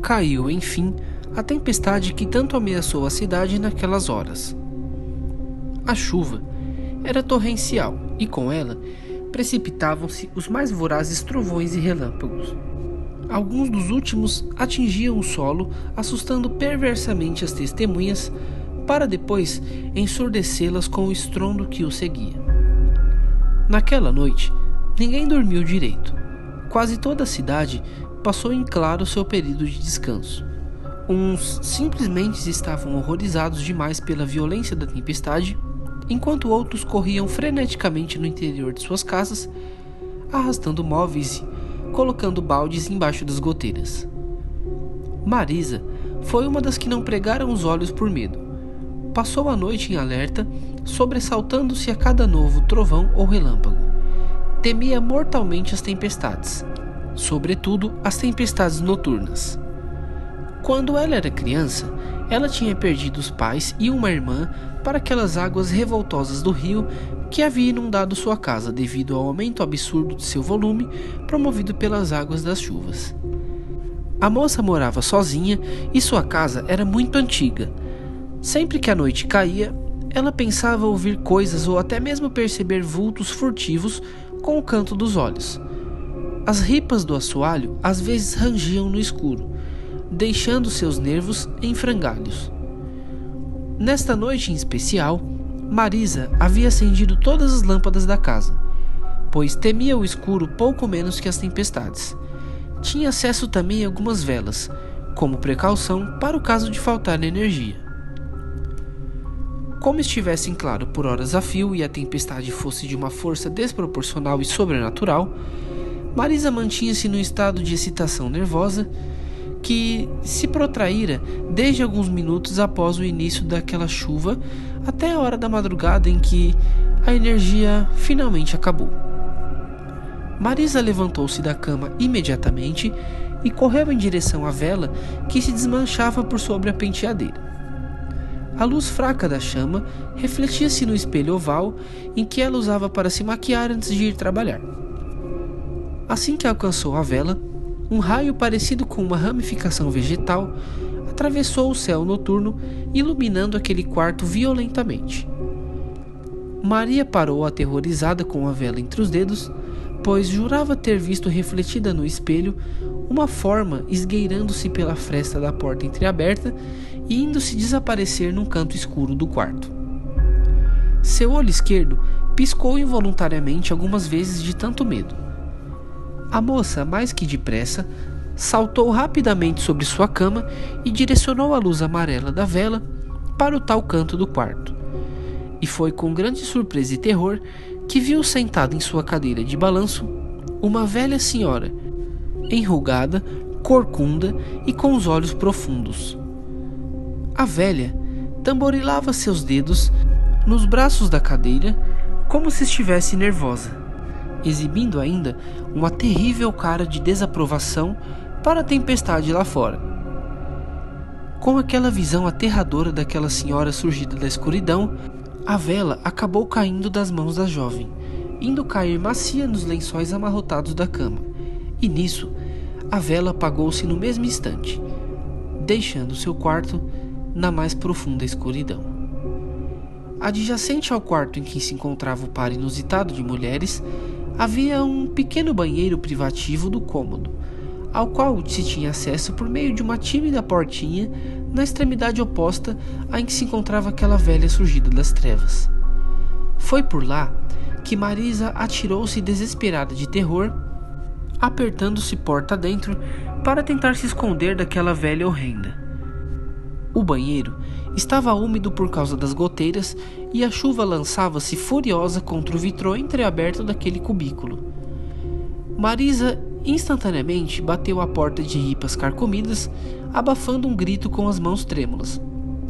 caiu, enfim, a tempestade que tanto ameaçou a cidade naquelas horas. A chuva era torrencial e, com ela, precipitavam-se os mais vorazes trovões e relâmpagos. Alguns dos últimos atingiam o solo, assustando perversamente as testemunhas, para depois ensurdecê-las com o estrondo que o seguia. Naquela noite, ninguém dormiu direito. Quase toda a cidade passou em claro seu período de descanso. Uns simplesmente estavam horrorizados demais pela violência da tempestade, enquanto outros corriam freneticamente no interior de suas casas, arrastando móveis e colocando baldes embaixo das goteiras. Marisa foi uma das que não pregaram os olhos por medo. Passou a noite em alerta, sobressaltando-se a cada novo trovão ou relâmpago. Temia mortalmente as tempestades, sobretudo as tempestades noturnas. Quando ela era criança, ela tinha perdido os pais e uma irmã para aquelas águas revoltosas do rio que havia inundado sua casa devido ao aumento absurdo de seu volume promovido pelas águas das chuvas. A moça morava sozinha e sua casa era muito antiga. Sempre que a noite caía, ela pensava ouvir coisas ou até mesmo perceber vultos furtivos com o canto dos olhos. As ripas do assoalho às vezes rangiam no escuro, deixando seus nervos em frangalhos. Nesta noite em especial, Marisa havia acendido todas as lâmpadas da casa, pois temia o escuro pouco menos que as tempestades. Tinha acesso também a algumas velas, como precaução para o caso de faltar energia. Como estivesse em claro por horas a fio e a tempestade fosse de uma força desproporcional e sobrenatural, Marisa mantinha-se num estado de excitação nervosa que se protraíra desde alguns minutos após o início daquela chuva até a hora da madrugada em que a energia finalmente acabou. Marisa levantou-se da cama imediatamente e correu em direção à vela que se desmanchava por sobre a penteadeira. A luz fraca da chama refletia-se no espelho oval em que ela usava para se maquiar antes de ir trabalhar. Assim que alcançou a vela, um raio parecido com uma ramificação vegetal atravessou o céu noturno, iluminando aquele quarto violentamente. Maria parou aterrorizada com a vela entre os dedos, pois jurava ter visto refletida no espelho uma forma esgueirando-se pela fresta da porta entreaberta e indo-se desaparecer num canto escuro do quarto. Seu olho esquerdo piscou involuntariamente algumas vezes de tanto medo. A moça, mais que depressa, saltou rapidamente sobre sua cama e direcionou a luz amarela da vela para o tal canto do quarto. E foi com grande surpresa e terror que viu sentada em sua cadeira de balanço uma velha senhora, enrugada, corcunda e com os olhos profundos. A velha tamborilava seus dedos nos braços da cadeira como se estivesse nervosa, exibindo ainda uma terrível cara de desaprovação para a tempestade lá fora. Com aquela visão aterradora daquela senhora surgida da escuridão, a vela acabou caindo das mãos da jovem, indo cair macia nos lençóis amarrotados da cama, e nisso a vela apagou-se no mesmo instante, deixando seu quarto na mais profunda escuridão. Adjacente ao quarto em que se encontrava o par inusitado de mulheres, havia um pequeno banheiro privativo do cômodo, ao qual se tinha acesso por meio de uma tímida portinha na extremidade oposta à em que se encontrava aquela velha surgida das trevas. Foi por lá que Marisa atirou-se desesperada de terror, apertando-se porta dentro para tentar se esconder daquela velha horrenda. O banheiro estava úmido por causa das goteiras e a chuva lançava-se furiosa contra o vitrô entreaberto daquele cubículo. Marisa instantaneamente bateu a porta de ripas carcomidas, abafando um grito com as mãos trêmulas.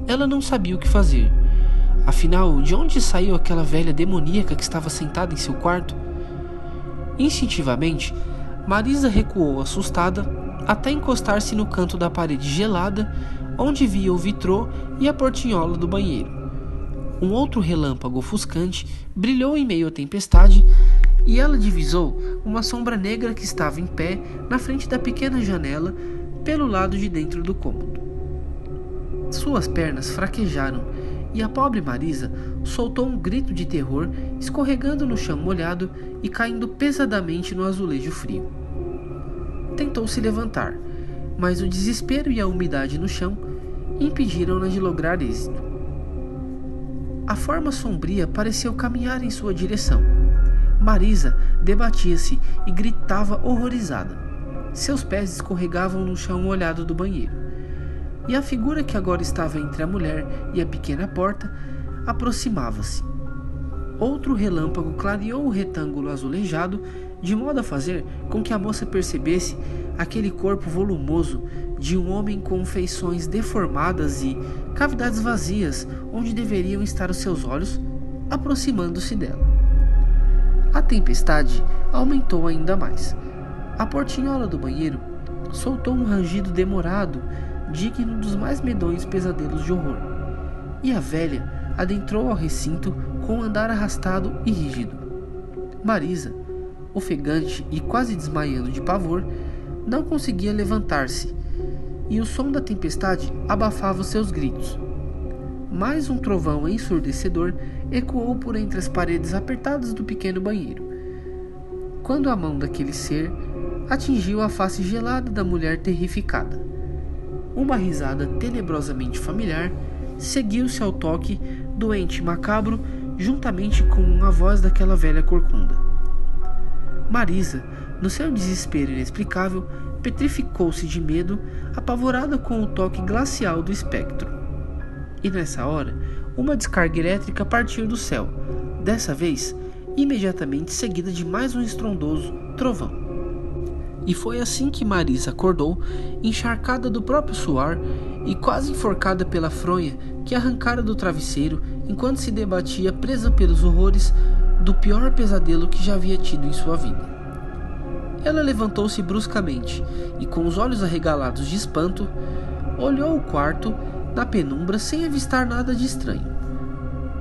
Ela não sabia o que fazer. Afinal, de onde saiu aquela velha demoníaca que estava sentada em seu quarto? Instintivamente, Marisa recuou assustada até encostar-se no canto da parede gelada, onde via o vitrô e a portinhola do banheiro. Um outro relâmpago ofuscante brilhou em meio à tempestade e ela divisou uma sombra negra que estava em pé na frente da pequena janela pelo lado de dentro do cômodo. Suas pernas fraquejaram e a pobre Marisa soltou um grito de terror, escorregando no chão molhado e caindo pesadamente no azulejo frio. Tentou se levantar, mas o desespero e a umidade no chão impediram-na de lograr êxito. A forma sombria pareceu caminhar em sua direção. Marisa debatia-se e gritava horrorizada. Seus pés escorregavam no chão molhado do banheiro. E a figura que agora estava entre a mulher e a pequena porta aproximava-se. Outro relâmpago clareou o retângulo azulejado, de modo a fazer com que a moça percebesse aquele corpo volumoso de um homem com feições deformadas e cavidades vazias onde deveriam estar os seus olhos, aproximando-se dela. A tempestade aumentou ainda mais. A portinhola do banheiro soltou um rangido demorado, digno dos mais medonhos pesadelos de horror, e a velha adentrou ao recinto com um andar arrastado e rígido. Marisa, ofegante e quase desmaiando de pavor, não conseguia levantar-se, e o som da tempestade abafava os seus gritos. Mais um trovão ensurdecedor ecoou por entre as paredes apertadas do pequeno banheiro, quando a mão daquele ser atingiu a face gelada da mulher terrificada. Uma risada tenebrosamente familiar seguiu-se ao toque do ente macabro, juntamente com a voz daquela velha corcunda. Marisa, no seu desespero inexplicável, petrificou-se de medo, apavorada com o toque glacial do espectro. E nessa hora, uma descarga elétrica partiu do céu, dessa vez imediatamente seguida de mais um estrondoso trovão. E foi assim que Marisa acordou, encharcada do próprio suor e quase enforcada pela fronha que arrancara do travesseiro enquanto se debatia presa pelos horrores do pior pesadelo que já havia tido em sua vida. Ela levantou-se bruscamente e, com os olhos arregalados de espanto, olhou o quarto na penumbra sem avistar nada de estranho,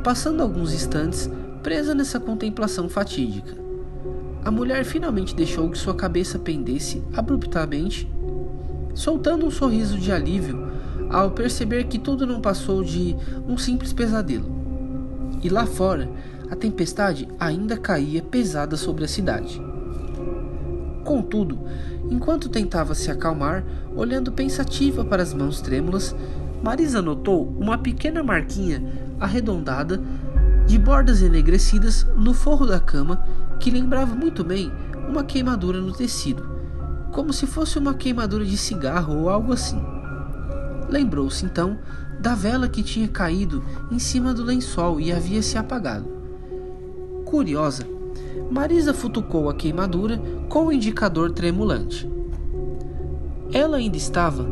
passando alguns instantes presa nessa contemplação fatídica. A mulher finalmente deixou que sua cabeça pendesse abruptamente, soltando um sorriso de alívio ao perceber que tudo não passou de um simples pesadelo. E lá fora, a tempestade ainda caía pesada sobre a cidade. Contudo, enquanto tentava se acalmar, olhando pensativa para as mãos trêmulas, Marisa notou uma pequena marquinha arredondada, de bordas enegrecidas no forro da cama, que lembrava muito bem uma queimadura no tecido, como se fosse uma queimadura de cigarro ou algo assim. Lembrou-se então da vela que tinha caído em cima do lençol e havia se apagado. Curiosa, Marisa futucou a queimadura com o indicador tremulante. Ela ainda estava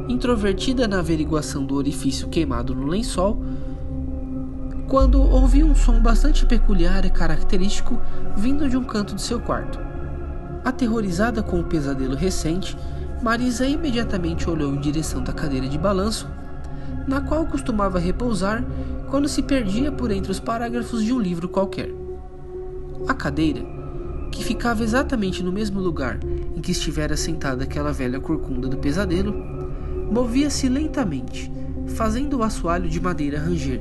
introvertida na averiguação do orifício queimado no lençol, quando ouviu um som bastante peculiar e característico vindo de um canto de seu quarto. Aterrorizada com o pesadelo recente, Marisa imediatamente olhou em direção da cadeira de balanço, na qual costumava repousar quando se perdia por entre os parágrafos de um livro qualquer. A cadeira, que ficava exatamente no mesmo lugar em que estivera sentada aquela velha corcunda do pesadelo, movia-se lentamente, fazendo o assoalho de madeira ranger,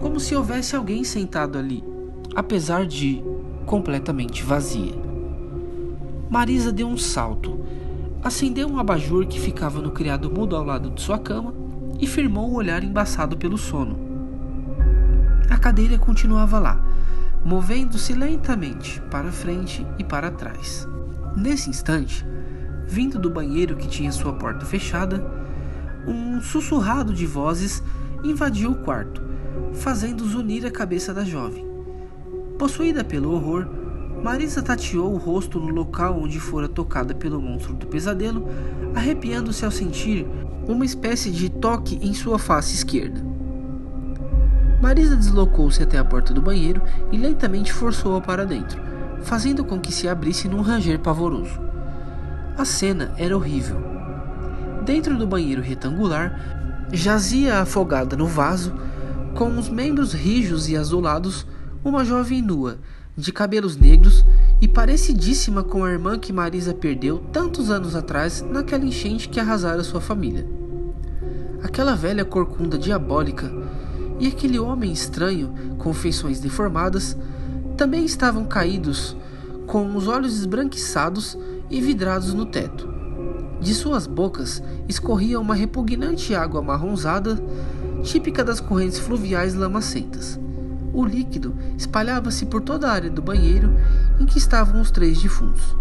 como se houvesse alguém sentado ali, apesar de completamente vazia. Marisa deu um salto, acendeu um abajur que ficava no criado mudo ao lado de sua cama e firmou o olhar embaçado pelo sono. A cadeira continuava lá, movendo-se lentamente para frente e para trás. Nesse instante, vindo do banheiro que tinha sua porta fechada, um sussurrado de vozes invadiu o quarto, fazendo zunir a cabeça da jovem. Possuída pelo horror, Marisa tateou o rosto no local onde fora tocada pelo monstro do pesadelo, arrepiando-se ao sentir uma espécie de toque em sua face esquerda. Marisa deslocou-se até a porta do banheiro e lentamente forçou-a para dentro, fazendo com que se abrisse num ranger pavoroso. A cena era horrível. Dentro do banheiro retangular, jazia afogada no vaso, com os membros rijos e azulados, uma jovem nua, de cabelos negros e parecidíssima com a irmã que Marisa perdeu tantos anos atrás naquela enchente que arrasara sua família. Aquela velha corcunda diabólica e aquele homem estranho com feições deformadas também estavam caídos, com os olhos esbranquiçados e vidrados no teto. De suas bocas escorria uma repugnante água amarronzada, típica das correntes fluviais lamacentas. O líquido espalhava-se por toda a área do banheiro em que estavam os 3 defuntos.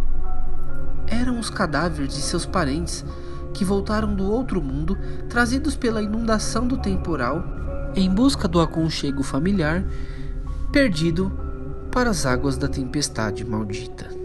Eram os cadáveres de seus parentes que voltaram do outro mundo, trazidos pela inundação do temporal, em busca do aconchego familiar, perdido para as águas da tempestade maldita.